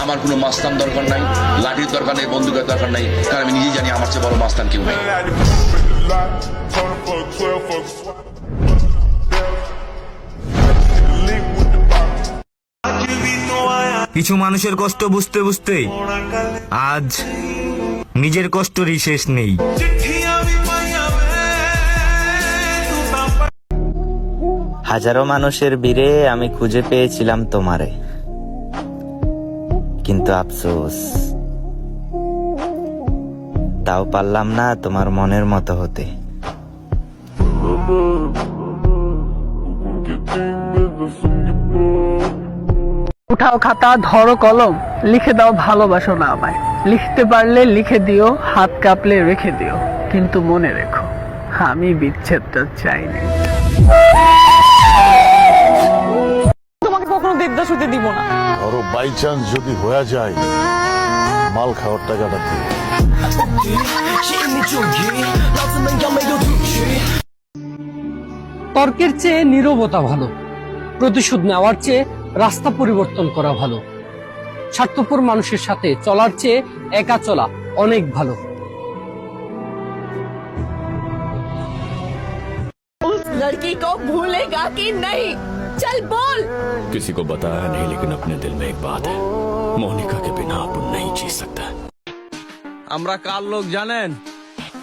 আমার কোনো মাস্তান দরকার নাই, লাঠির দরকার নেই, বন্দুকের দরকার নাই, কারণ আমি নিজেই জানি আমার চেয়ে বড় মাস্তান কেউ নেই। কিছু মানুষের কষ্ট বুঝতে বুঝতে আজ নিজের কষ্টরই শেষ নেই। হাজারো মানুষের ভিড়ে আমি খুঁজে পেয়েছিলাম তোমারে, কিন্তু আফসোস তাও পারলাম না তোমার মনের মতো হতে। উঠাও খাতা, ধরো কলম, লিখে দাও ভালোবাসো না আমায়। লিখতে পারলে লিখে দিও, হাত কাঁপলে রেখে দিও, কিন্তু মনে রেখো আমি বিচ্ছেদটা চাইনি। তোমাকে কখনো দেবদাস হতে দিব না। ধরো বাই চান্স যদি হয়ে যায়, মাল খাওয়ার টাকাটা দিও। তর্কের চেয়ে নীরবতা ভালো, প্রতিশোধ নেওয়ার চেয়ে রাস্তা পরিবর্তন করা ভালো, স্বার্থপর মানুষের সাথে চলার চেয়ে একা চলা অনেক ভালো। उस लड़की को भूलेगा कि नहीं? चल बोल। किसी को बताया नहीं, लेकिन अपने दिल में एक बात है, मोनिका के बिना अपन नहीं जी सकता। আমরা কার লোক জানেন?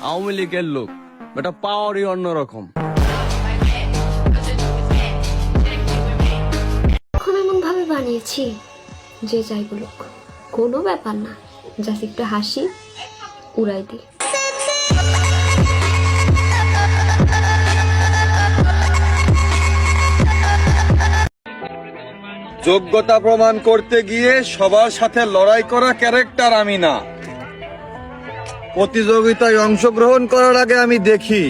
আওয়ামী লীগের লোক। এটা পাওয়ারই অন্যরকম। এখন এমন ভাবে বানিয়েছি যে যাই বলুক কোনো ব্যাপার না, জাস্ট একটু হাসি উড়াই দিই। যোগ্যতা প্রমাণ করতে গিয়ে সবার সাথে লড়াই করা ক্যারেক্টার আমি না। প্রতিযোগিতায় অংশগ্রহণ করার আগে আমি দেখি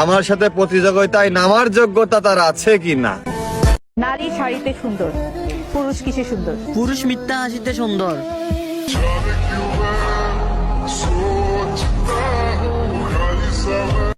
আমার সাথে প্রতিযোগিতায় নামার যোগ্যতা তার আছে কিনা। নারী শাড়িতে সুন্দর, পুরুষ কিসে সুন্দর? পুরুষ মিথ্যা হাসিতে সুন্দর। सोचता हूँ खाली समय